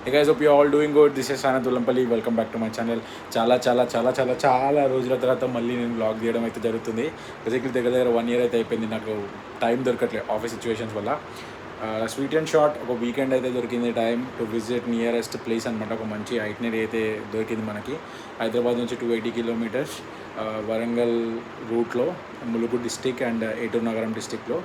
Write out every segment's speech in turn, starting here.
Hey guys, hope you all doing good. This is Sainath Vullampally. Welcome back to my channel. చాలా రోజుల తర్వాత మళ్ళీ నేను vlog తీయడం అయితే జరుగుతుంది. బేసిక్లీ దగ్గర 1 year అయితే అయిపోయింది. నాకు టైం దొరకట్లేదు ఆఫీస్ సిచ్యువేషన్స్ వల్ల. స్వీట్ అండ్ షార్ట్ ఒక వీకెండ్ అయితే దొరికింది time to visit nearest place అనమాట. ఒక మంచి ఐటినరీ అయితే దొరికింది మనకి. హైదరాబాద్ నుంచి 280 kilometers వరంగల్ రూట్లో ములుగు డిస్టిక్ అండ్ eturnagaram డిస్టిక్లో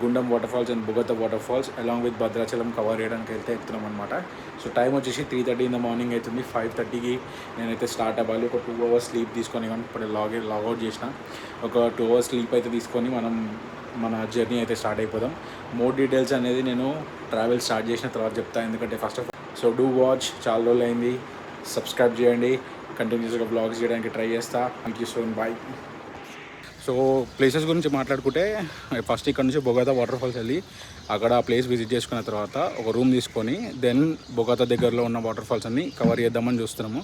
గుండం waterfalls and Bogatha waterfalls along with Bhadrachalam cover చేయడానికి అయితే ఎక్కుతున్నాం అనమాట. సో టైం వచ్చేసి 3:30 in the morning అవుతుంది. 5:30కి నేనైతే స్టార్ట్ అవ్వాలి. ఒక 2 hours స్లీప్ తీసుకొని ఇప్పుడు లాగౌట్ చేసిన. ఒక 2 hours స్లీప్ అయితే తీసుకొని మన జర్నీ అయితే స్టార్ట్ అయిపోదాం. మోర్ డీటెయిల్స్ అనేది నేను ట్రావెల్ స్టార్ట్ చేసిన తర్వాత చెప్తాను. ఎందుకంటే first of all so do watch. చాలా రోజులు అయింది. సబ్స్క్రైబ్ చేయండి. కంటిన్యూస్గా బ్లాగ్స్ చేయడానికి ట్రై చేస్తా. Thank you so bye. So places గురించి మాట్లాడుకుంటే ఫస్ట్ ఇక్కడ నుంచి బొగాతా వాటర్ఫాల్స్ వెళ్ళి అక్కడ ఆ ప్లేస్ విజిట్ చేసుకున్న తర్వాత ఒక రూమ్ తీసుకొని దెన్ బొగాతా దగ్గరలో ఉన్న వాటర్ఫాల్స్ అన్ని కవర్ చేద్దామని చూస్తున్నాము.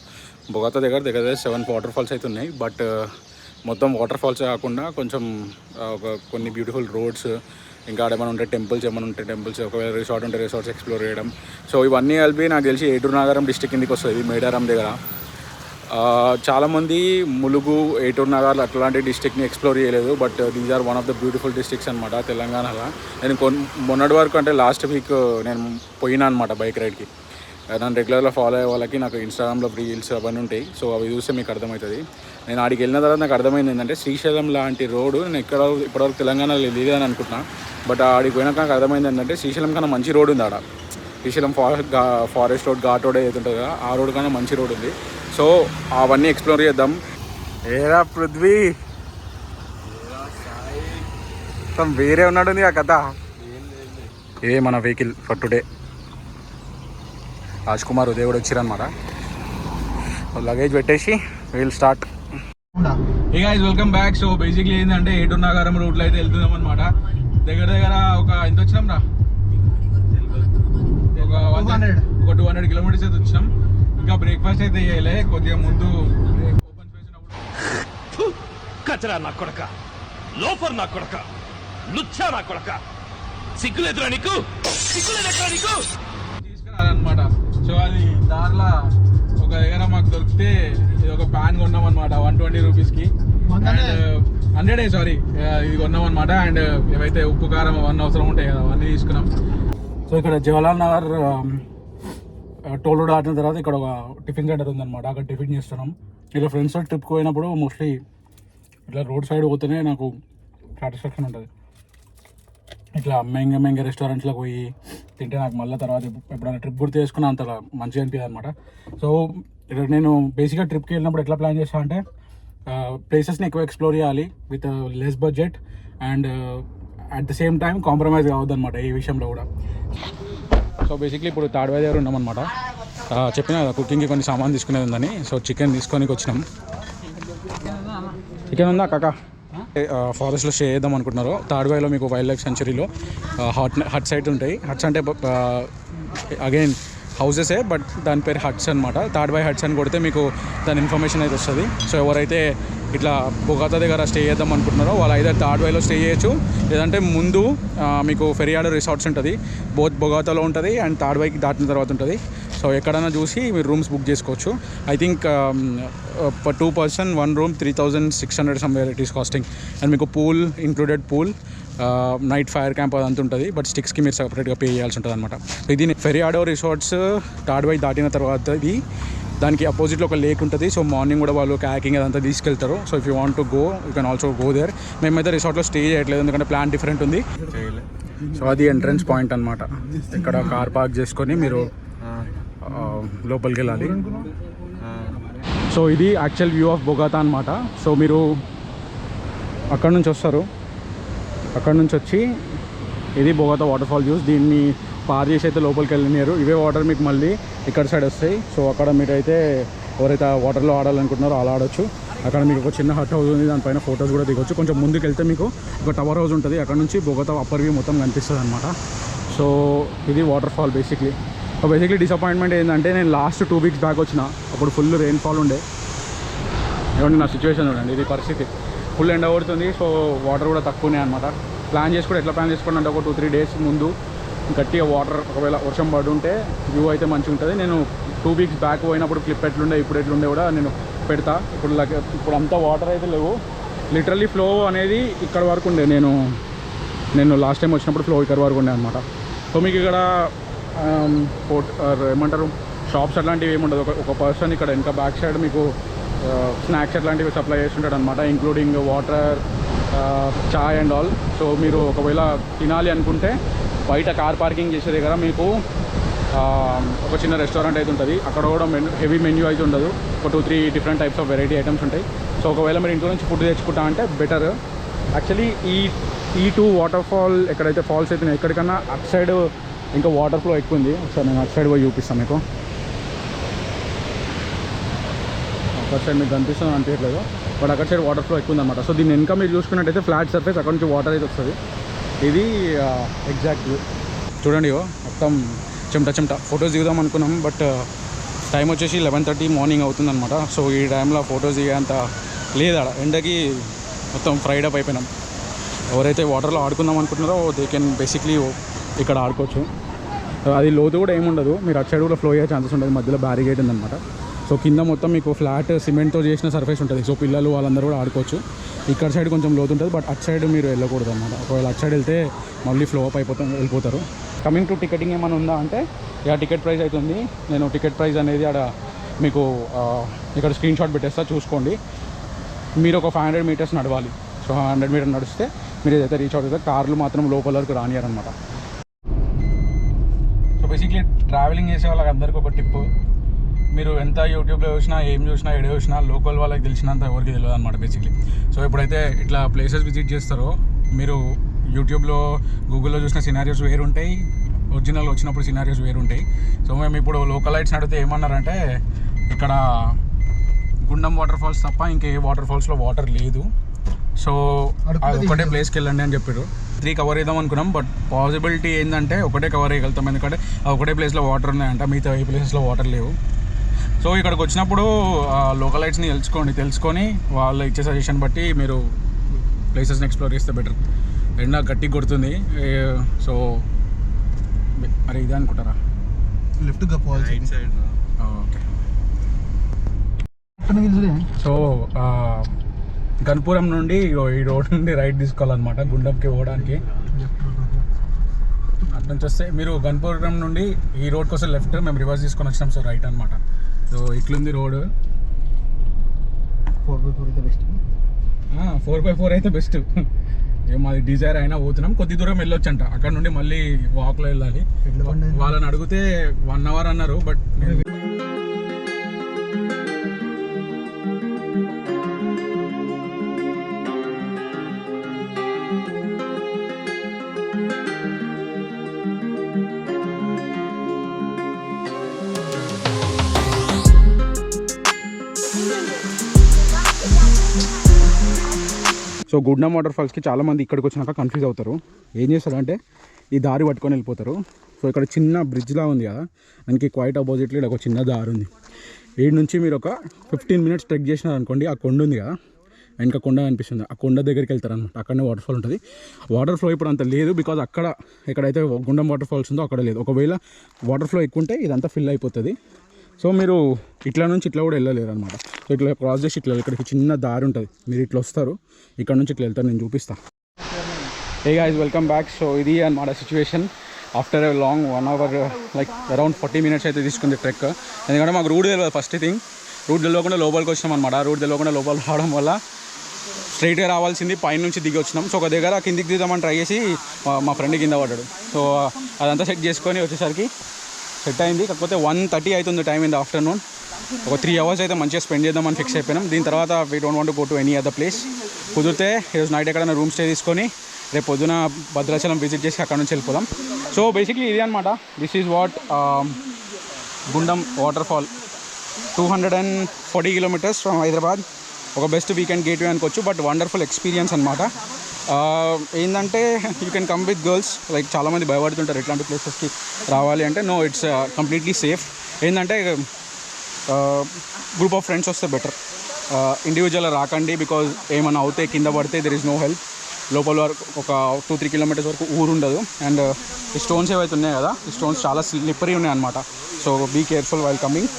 బొగాతా దగ్గర 7 వాటర్ఫాల్స్ అయితే ఉన్నాయి. బట్ మొత్తం వాటర్ఫాల్స్ కాకుండా కొంచెం కొన్ని బ్యూటిఫుల్ రోడ్స్, ఇంకా ఏమైనా ఉంటే టెంపుల్స్, ఒకవేళ రిసార్ట్ ఉంటే రిసార్ట్స్ ఎక్స్ప్లోర్ చేయడం. సో ఇవన్నీ కలిపి నాకు తెలిసి eturnagaram డిస్టిక్ కిందకి వస్తుంది. మేడారం దగ్గర చాలామంది ములుగు, eturnagaram అట్లాంటి డిస్టిక్ని ఎక్స్ప్లోర్ చేయలేదు. But these are one of the beautiful districts అనమాట తెలంగాణలో. నేను మొన్నటి వరకు అంటే లాస్ట్ వీక్ నేను పోయినా అనమాట బైక్ రైడ్కి. నన్ను రెగ్యులర్గా ఫాలో అయ్యే వాళ్ళకి నాకు ఇన్స్టాగ్రామ్లో రీల్స్ అవన్నీ ఉంటాయి. సో అవి చూస్తే మీకు అర్థమవుతుంది. నేను ఆడికి వెళ్ళిన తర్వాత నాకు అర్థమైంది ఏంటంటే శ్రీశైలం లాంటి రోడ్డు నేను ఇప్పటివరకు తెలంగాణలో లేదని అనుకుంటున్నా. బట్ ఆడికి పోయినాక నాకు అర్థమైంది ఏంటంటే శ్రీశైలం కన్నా మంచి రోడ్ ఉంది ఆడ. Srisailam forest road, ghat road ఏదైతే ఉంటుందో ఆ రోడ్ కన్నా మంచి రోడ్ ఉంది. సో అవన్నీ ఎక్స్ప్లోర్ చేద్దాం. ఏరా పృథ్వీ వేరే ఉన్నాడు ఆ కథ. ఏ మన vehicle for today Raj Kumar Uday కూడా వచ్చారనమాట. లగేజ్ పెట్టేసి will start. Hey guys, welcome back. So basically ఏంటంటే eturnagaram రూట్లో అయితే వెళ్తున్నాం అనమాట. దగ్గర ఎంత వచ్చినాం రా, ఒక 200 kilometers అయితే వచ్చినాం. ఇంకా బ్రేక్ఫాస్ట్ అయితే చేయలే. కొద్దిగా ముందు ఓపెన్ స్పేస్ ఉన్నప్పుడు కచరా నా కొడక, లోఫర్ నా కొడక, లుచ్చా నా కొడక, సిగ్గులేదురా నీకు, సిగ్గులేదురా నీకు తీసుకురాలన్నమాట. సో అది దారిలో ఒక దగ్గర మాకు దొరికితే ఇది ఒక ప్యాన్ కొన్నాం అనమాట 120 రూపీస్కి. అండ్ 100 ఇది కొన్నాం అనమాట. అండ్ ఏవైతే ఉప్పు కారం అవన్నీ అవసరం ఉంటాయి కదా అవన్నీ తీసుకున్నాం. సో ఇక్కడ జవహర్లాల్ నగర్ టోల్ రోడ్ ఆడిన తర్వాత ఇక్కడ ఒక టిఫిన్ సెంటర్ ఉందన్నమాట. అక్కడ టిఫిన్ చేస్తున్నాం. ఇలా ఫ్రెండ్స్తో ట్రిప్కి పోయినప్పుడు మోస్ట్లీ ఇట్లా రోడ్ సైడ్ పోతేనే నాకు సాటిస్ఫాక్షన్ ఉంటుంది. ఇట్లా మెంగ రెస్టారెంట్స్లోకి పోయి తింటే నాకు మళ్ళీ తర్వాత ఎప్పుడైనా ట్రిప్ గుర్తు చేసుకున్నా అంత మంచిగా అనిపించదు అనమాట. సో నేను బేసిక్గా ట్రిప్కి వెళ్ళినప్పుడు ఎట్లా ప్లాన్ చేస్తాను అంటే ప్లేసెస్ని ఎక్కువ ఎక్స్ప్లోర్ చేయాలి with less budget and at the same time compromise కావద్దు అనమాట ఈ విషయంలో కూడా. సో బేసిక్లీ ఇప్పుడు తాడ్వాయి దగ్గర ఉన్నామన్నమాట. చెప్పిన కదా కుకింగ్కి కొన్ని సామాన్ తీసుకునేది ఉందని. సో చికెన్ తీసుకొని వచ్చినాం. చికెన్ ఉందా కాకా? ఫారెస్ట్లో స్టే చేద్దాం అనుకుంటున్నారు. తాడ్వాయిలో మీకు వైల్డ్ లైఫ్ సెంచరీలో హట్స్ అయితే ఉంటాయి. హట్స్ అంటే అగైన్ హౌసెసే, బట్ దాని పేరు హట్స్ అనమాట. తాడ్వాయి హట్స్ అని కొడితే మీకు దాని ఇన్ఫర్మేషన్ అయితే వస్తుంది. సో ఎవరైతే ఇట్లా బొగాతా దగ్గర స్టే చేద్దాం అనుకుంటున్నారో వాళ్ళు అయితే తాడ్వాయిలో స్టే చేయొచ్చు. లేదంటే ముందు మీకు ఫెరియాడో రిసార్ట్స్ ఉంటుంది. బొగాతాలో ఉంటుంది అండ్ తాడ్వాయికి దాటిన తర్వాత ఉంటుంది. సో ఎక్కడైనా చూసి మీరు రూమ్స్ బుక్ చేసుకోవచ్చు. I think per 2 person 1 room 3,600 somewhere it is costing. And మీకు pool included, pool night fire camp అదంతా ఉంటుంది. బట్ స్టిక్స్కి మీరు సపరేట్గా పే చేయాల్సి ఉంటుంది అనమాట. ఇది ఫెరియాడో రిసార్ట్స్ తాడ్వాయి దాటిన తర్వాత దానికి అపోజిట్లో ఒక లేక్ ఉంటుంది. సో మార్నింగ్ కూడా వాళ్ళు క్యాకింగ్ అదంతా తీసుకెళ్తారు. So if you want to go you can also go there. మేమైతే రిసార్ట్లో స్టే చేయట్లేదు ఎందుకంటే ప్లాన్ డిఫరెంట్ ఉంది. సో అది ఎంట్రన్స్ పాయింట్ అనమాట. ఇక్కడ కార్ పార్క్ చేసుకొని మీరు లోపలికి వెళ్ళాలి. సో ఇది యాక్చువల్ వ్యూ ఆఫ్ బొగాతా అనమాట. సో మీరు అక్కడ నుంచి వస్తారు. అక్కడ నుంచి వచ్చి ఇది బొగాతా వాటర్ఫాల్ వ్యూస్. దీన్ని పార్ చేసి అయితే లోపలికి వెళ్ళినారు. ఇవే వాటర్ మీకు మళ్ళీ ఇక్కడ సైడ్ వస్తాయి. సో అక్కడ మీరైతే ఎవరైతే వాటర్లో ఆడాలనుకుంటున్నారో అలా ఆడొచ్చు. అక్కడ మీకు ఒక చిన్న హట్ హౌస్ ఉంది. దానిపైన ఫొటోస్ కూడా దిగొచ్చు. కొంచెం ముందుకు వెళ్తే మీకు ఒక టవర్ హౌస్ ఉంటుంది. అక్కడ నుంచి బొగాతా అప్పర్ వ్యూ మొత్తం కనిపిస్తుంది అనమాట. సో ఇది వాటర్ఫాల్ బేసిక్లీ డిసప్పాయింట్మెంట్ ఏంటంటే నేను లాస్ట్ 2 weeks బ్యాక్ వచ్చిన. అప్పుడు ఫుల్ రెయిన్ఫాల్ ఉండే. ఏమంటే నా సిచ్యువేషన్ చూడండి, ఇది పరిస్థితి. ఫుల్ ఎండ కొడుతుంది. సో వాటర్ కూడా తక్కువనే అనమాట. ప్లాన్ చేసుకోవడం ఎట్లా ప్లాన్ చేసుకోండి అంటే ఒక 2-3 days ముందు గట్టిగా వాటర్ ఒకవేళ వర్షం పడి ఉంటే వ్యూ అయితే మంచిగా ఉంటుంది. నేను 2 వీక్స్ బ్యాక్ పోయినప్పుడు క్లిప్ ఎట్లుండే ఇప్పుడు ఎట్లుండే కూడా నేను పెడతా. ఇప్పుడు అంతా వాటర్ అయితే లేవు, లిటరల్లీ ఫ్లో అనేది ఇక్కడ వరకు ఉండే. నేను లాస్ట్ టైం వచ్చినప్పుడు ఫ్లో ఇక్కడ వరకు ఉండే అనమాట. సో మీకు ఇక్కడ ఏమంటారు షాప్స్ అట్లాంటివి ఏమి ఉండదు. ఒక పర్సన్ ఇక్కడ ఇంకా బ్యాక్ సైడ్ మీకు స్నాక్స్ అట్లాంటివి సప్లై చేస్తుంటాడు అనమాట, including water, chai and all. So మీరు ఒకవేళ తినాలి అనుకుంటే బయట కార్ పార్కింగ్ చేసే దగ్గర మీకు ఒక చిన్న రెస్టారెంట్ అయితే ఉంటుంది. అక్కడ కూడా హెవీ మెన్యూ అయితే ఉండదు, ఒక 2-3 different types of variety items ఉంటాయి. సో ఒకవేళ మీరు ఇంట్లో నుంచి ఫుడ్ తెచ్చుకుంటా అంటే బెటర్. యాక్చువల్లీ ఈ 2 వాటర్ ఫాల్ ఎక్కడైతే ఫాల్స్ అయితే ఎక్కడికన్నా అటు సైడ్ ఇంకా వాటర్ ఫ్లో ఎక్కువ ఉంది. ఒకసారి నేను అటు సైడ్ పోయి చూపిస్తాను మీకు. అక్కడ సైడ్ మీకు కనిపిస్తుంది అనిపించట్లేదు, బట్ అక్కడ సైడ్ వాటర్ ఫ్లో ఎక్కువ ఉందన్నమాట. సో దీన్ని ఇంకా మీరు చూసుకున్నట్టయితే ఫ్లాట్ సర్ఫేస్, అక్కడ నుంచి వాటర్ అయితే వస్తుంది. ఇది ఎగ్జాక్ట్ వ్యూ చూడండి. మొత్తం చెమట ఫొటోస్ దిగుదాం అనుకున్నాం, బట్ టైం వచ్చేసి 11:30 మార్నింగ్ అవుతుందన్నమాట. సో ఈ టైంలో ఫొటోస్ దిగేంత లేదా, ఎండకి మొత్తం ఫ్రైడ్ అప్ అయిపోయినాం. ఎవరైతే వాటర్లో ఆడుకుందాం అనుకుంటున్నారో దే కెన్ బేసిక్లీ ఇక్కడ ఆడుకోవచ్చు. అది లోతు కూడా ఏముండదు, మీరు అటు సైడ్ కూడా ఫ్లో అయ్యే ఛాన్సెస్ ఉంటుంది. మధ్యలో బ్యారిగేట్ ఉందన్నమాట. సో కింద మొత్తం మీకు ఫ్లాట్ సిమెంట్తో చేసిన సర్ఫేస్ ఉంటుంది. సో పిల్లలు వాళ్ళందరూ కూడా ఆడుకోవచ్చు. ఇక్కడ సైడ్ కొంచెం లోతు ఉంటుంది, బట్ అటు సైడ్ మీరు వెళ్ళకూడదు అనమాట. ఒకవేళ అటు సైడ్ వెళ్తే మళ్ళీ ఫ్లో అప్ వెళ్ళిపోతారు. కమింగ్ టు టికెటింగ్ ఏమైనా ఉందా అంటే ఇక టికెట్ ప్రైస్ అవుతుంది. నేను టికెట్ ప్రైస్ అనేది అక్కడ మీకు ఇక్కడ స్క్రీన్ షాట్ పెట్టేస్తా, చూసుకోండి. మీరు ఒక 500 మీటర్స్ నడవాలి. సో 100 మీటర్స్ నడిస్తే మీరు ఏదైతే రీచ్ అవుతుందో కార్లు మాత్రం లోపల వరకు రానియారనమాట. సో బేసిక్లీ ట్రావెలింగ్ చేసే వాళ్ళకి అందరికీ ఒక టిప్, మీరు ఎంత యూట్యూబ్లో చూసినా ఏం చూసినా ఎడ చూసినా లోకల్ వాళ్ళకి తెలిసినంత ఎవరికి తెలియదు అనమాట బేసిక్లీ. సో ఎప్పుడైతే ఇట్లా ప్లేసెస్ విజిట్ చేస్తారో మీరు యూట్యూబ్లో గూగుల్లో చూసిన సినారియోస్ వేరుంటాయి, ఒరిజినల్ వచ్చినప్పుడు సినారియోస్ వేరుంటాయి. సో మేము ఇప్పుడు లోకలైట్స్ అడిగితే ఏమన్నారంటే ఇక్కడ గుండం వాటర్ ఫాల్స్ తప్ప ఇంకే వాటర్ ఫాల్స్లో వాటర్ లేదు, సో ఒకటే ప్లేస్కి వెళ్ళండి అని చెప్పారు. 3 కవర్ చేద్దాం అనుకున్నాం, బట్ పాసిబిలిటీ ఏంటంటే ఒకటే కవర్ చేయగలుగుతాం, ఎందుకంటే ఒకటే ప్లేస్లో వాటర్ ఉన్నాయంట, మిగతా ఏ ప్లేసెస్లో వాటర్ లేవు. సో ఇక్కడికి వచ్చినప్పుడు లోకలైట్స్ని తెలుసుకొని వాళ్ళు ఇచ్చే సజెషన్ బట్టి మీరు ప్లేసెస్ని ఎక్స్ప్లోర్ చేస్తే బెటర్. ఎండ గట్టిగా కొడుతుంది. సో మరి ఇదే అనుకుంటారా? లెఫ్ట్గా పోవాలి. ఓకే. సో గన్పురం నుండి ఈ రోడ్ నుండి రైట్ తీసుకోవాలన్నమాట గుండంకి పోవడానికి. అటు నుంచి వస్తే మీరు గన్పురం నుండి ఈ రోడ్ కోసం లెఫ్ట్, మేము రివర్స్ తీసుకొని వచ్చినాం. సో రైట్ అనమాట. సో ఇట్లుంది రోడ్. 4x4 అయితే బెస్ట్. మాది డిజైర్ అయినా పోతున్నాం, కొద్ది దూరం వెళ్ళొచ్చంట. అక్కడ నుండి మళ్ళీ వాక్లో వెళ్ళాలి. వాళ్ళని అడిగితే 1 అవర్ అన్నారు, బట్ సో గుడ్డం వాటర్ ఫాల్స్కి చాలామంది ఇక్కడికి వచ్చినాక కన్ఫ్యూజ్ అవుతారు. ఏం చేస్తారంటే ఈ దారి పట్టుకొని వెళ్ళిపోతారు. సో ఇక్కడ చిన్న బ్రిడ్జ్లా ఉంది కదా, దానికి క్వైట్ అపోజిట్లో ఇక్కడ ఒక చిన్న దారి ఉంది. వీడి నుంచి మీరు ఒక 15 మినిట్స్ ట్రెక్ చేసినారు అనుకోండి, ఆ కొండ ఉంది కదా, ఇంకా కొండ అనిపిస్తుంది, ఆ కొండ దగ్గరికి వెళ్తారనమాట. అక్కడనే వాటర్ ఫాల్ ఉంటుంది. వాటర్ ఫ్లో ఇప్పుడు అంత లేదు, బికాజ్ ఎక్కడైతే గుండం వాటర్ ఫాల్స్ ఉందో అక్కడ లేదు. ఒకవేళ వాటర్ ఫ్లో ఎక్కువ ఉంటే ఇదంతా ఫిల్ అయిపోతుంది. సో మీరు ఇట్లా నుంచి ఇట్లా కూడా వెళ్ళలేరు అనమాట. సో ఇట్లా క్రాస్ చేసి ఇట్లా ఇక్కడికి చిన్న దారి ఉంటుంది, మీరు ఇట్లా వస్తారు, ఇక్కడ నుంచి ఇట్లా వెళ్తారు. నేను చూపిస్తాను. Hey guys, welcome back. So ఇది అనమాట situation. After a long 1 hour like around 40 minutes అయితే తీసుకుంది ట్రెక్. ఎందుకంటే మాకు రూట్ తెలియదు. ఫస్ట్ థింగ్ రూట్ తెలియకుండా లోపలికి వచ్చినాం అనమాట. రూట్ తెలియకుండా లోపలికి రావడం వల్ల స్ట్రైట్గా రావాల్సింది పైన నుంచి దిగి వచ్చినాం. సో ఒక దగ్గర కిందికి దిగుదామని ట్రై చేసి మా ఫ్రెండ్ కింద పడ్డాడు. సో అదంతా సెట్ చేసుకొని వచ్చేసరికి సెట్ అయింది. కాకపోతే 1:30 అవుతుంది టైం ఇన్ ద ఆఫ్టర్నూన్. ఒక 3 అవర్స్ అయితే మంచిగా స్పెండ్ చేద్దామని ఫిక్స్ అయిపోయినాం. దీని తర్వాత we don't want to go to any other place. కుదిరితే ఈరోజు నైట్ ఎక్కడైనా రూమ్ స్టే తీసుకొని రేపు పొద్దున భద్రాచలం విజిట్ చేసి అక్కడ నుంచి వెళ్ళిపోదాం. సో బేసిక్లీ ఇది అనమాట. This is what Gundam water fall, 240 kilometres from Hyderabad. ఒక బెస్ట్ వీకెండ్ గేట్వే అనుకోవచ్చు, బట్ వండర్ఫుల్ ఎక్స్పీరియన్స్ అనమాట. ఏంటంటే you can come with girls. Like చాలామంది భయపడుతుంటారు ఇట్లాంటి ప్లేసెస్కి రావాలి అంటే. No, it's completely safe. ఏంటంటే గ్రూప్ ఆఫ్ ఫ్రెండ్స్ వస్తే బెటర్. ఇండివిజువల్ రాకండి, బికాజ్ ఏమైనా అవుతే కింద పడితే దెర్ ఇస్ నో హెల్ప్. లోపల వరకు ఒక 2-3 కిలోమీటర్స్ వరకు ఊరు ఉండదు. అండ్ ఈ స్టోన్స్ ఏవైతే ఉన్నాయో కదా, ఈ స్టోన్స్ చాలా స్లిప్పరీ ఉన్నాయి అనమాట. So be careful while coming.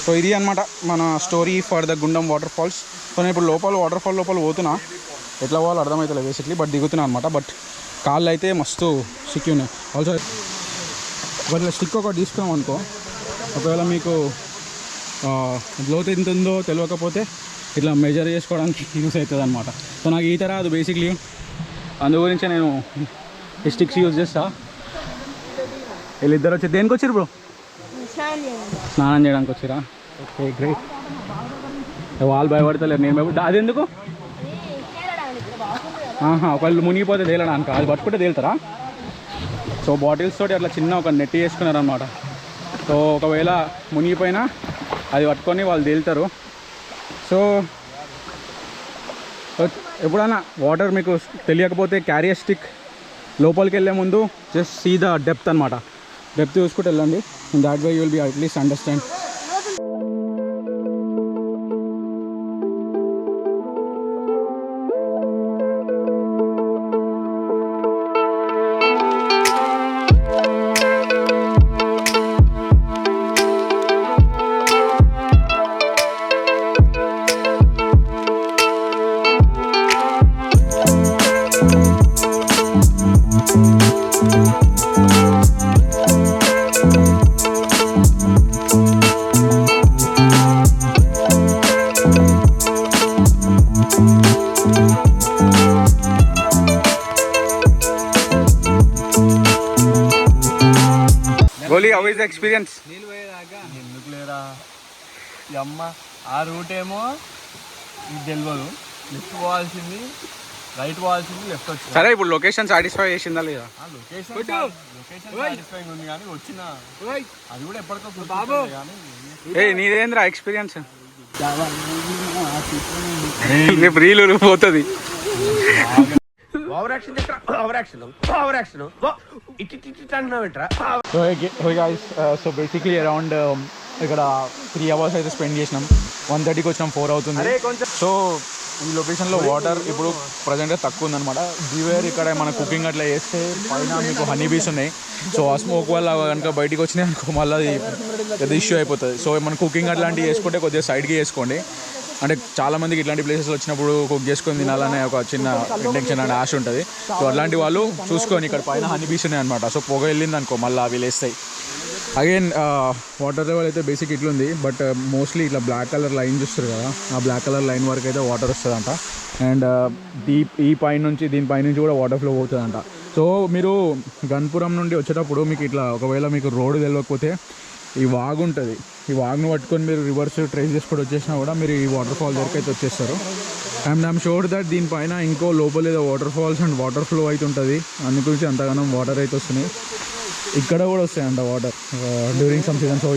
So ఇది అనమాట మన story for the Gundam water falls. So నేను ఇప్పుడు వాటర్ ఫాల్ లోపల పోతున్నా, ఎట్లా పోవాలో అర్థమవుతలేదు బేసిక్లీ, బట్ దిగుతున్నా అనమాట. బట్ కాళ్ళు అయితే మస్తు సిక్కి ఉన్నాయి. ఆల్సో ఒకవేళ స్టిక్ ఒకటి తీసుకున్నాం అనుకో, ఒకవేళ మీకు లోతు ఎంత ఉందో తెలియకపోతే ఇట్లా మెజర్ చేసుకోవడానికి యూస్ అవుతుంది అనమాట. సో నాకు ఈత రాదు బేసిక్లీ, అందు గురించి నేను ఈ స్టిక్స్ యూజ్ చేస్తా. వీళ్ళిద్దరు వచ్చి దేనికి వచ్చారు బ్రో? స్నానం చేయడానికి వచ్చిరా? Okay great. వాళ్ళు భయపడతలేరు, నేను భయపడ. అది ఎందుకు? ఒకళ్ళు మునిగిపోతే తేలడానికి, అది పట్టుకుంటే తేలుతారా? సో బాటిల్స్ తోటి అట్లా చిన్న ఒక నెట్ వేసుకున్నారనమాట. సో ఒకవేళ మునిగిపోయినా అది పట్టుకొని వాళ్ళు తేలుతారు. సో ఎప్పుడైనా వాటర్ మీకు తెలియకపోతే క్యారియర్ స్టిక్ లోపలికి వెళ్ళే ముందు జస్ట్ సీ ద డెప్త్ అనమాట. డెప్త్ చూసుకుంటూ వెళ్ళండి. In that way you will be at least understand. Goli, how is the experience? నీళ్ళు పోయేదాకా ఎందుకు లేరా ఈ అమ్మ. ఆ రూట్ ఏమో ఇది తెలియదు, లెఫ్ట్ పోవాల్సింది, రైట్ పోవాల్సింది, లెఫ్ట్ వచ్చింది. సరే ఇప్పుడు లొకేషన్ సాటిస్ఫై చేసిందా లేదా? లొకేషన్ సాటిస్ఫైయింగ్ ఉంది కానీ వచ్చిన అది కూడా ఎప్పటికో బాబు. ఏ నీదేంద్రా ఎక్స్పీరియన్స్? రేపు రీలు పోతుంది. సో బేసిక్లీ అరౌండ్ ఇక్కడ 3 hours అయితే స్పెండ్ చేసినాం. 1:30కి వచ్చినాం, 4 అవుతుంది. సో ఈ లొకేషన్లో వాటర్ ఇప్పుడు ప్రజెంట్గా తక్కువ ఉందన్నమాట. జీవేర్ ఇక్కడ మన కుకింగ్ అట్లా చేస్తే పైన మీకు హనీ బీస్ ఉన్నాయి. సో ఆ స్మోక్ వల్ల కనుక బయటికి వచ్చినాయి అనుకో మళ్ళీ అది పెద్ద ఇష్యూ అయిపోతుంది. సో మన కుకింగ్ అట్లాంటివి చేసుకుంటే కొద్దిగా సైడ్కి చేసుకోండి. అంటే చాలామందికి ఇట్లాంటి ప్లేసెస్లో వచ్చినప్పుడు కుక్ చేసుకొని తినాలనే ఒక చిన్న ఇంటెన్షన్ అనే ఆశ ఉంటుంది. సో అలాంటి వాళ్ళు చూసుకొని ఇక్కడ పైన హనీ బీస్ ఉన్నాయి అనమాట. సో పొగ వెళ్ళింది అనుకో మళ్ళీ అవి లేస్తాయి. అగైన్ వాటర్ లెవెల్ అయితే బేసిక్ ఇట్లుంది, బట్ మోస్ట్లీ ఇట్లా బ్లాక్ కలర్ లైన్ చూస్తారు కదా, ఆ బ్లాక్ కలర్ లైన్ వరకు అయితే వాటర్ వస్తుందంట. అండ్ ఈ పైనుంచి దీనిపైనుంచి కూడా వాటర్ ఫ్లో అవుతుందంట. సో మీరు గన్పురం నుండి వచ్చేటప్పుడు మీకు ఇట్లా ఒకవేళ మీకు రోడ్డు తెలియకపోతే ఈ వాగు ఉంటుంది, ఈ వాగును పట్టుకొని మీరు రివర్స్ ట్రేస్ చేసుకొని వచ్చేసినా కూడా మీరు ఈ వాటర్ ఫాల్ దగ్గరికి అయితే వచ్చేస్తారు. అండ్ ఐఎమ్ షూర్ దట్ దీనిపైన ఇంకో లోపల ఏదో water falls and water flow అయితే ఉంటుంది, అందుగురించి అంతగానం వాటర్ అయితే వస్తున్నాయి. ఇక్కడ కూడా వస్తాయంట water during some season. So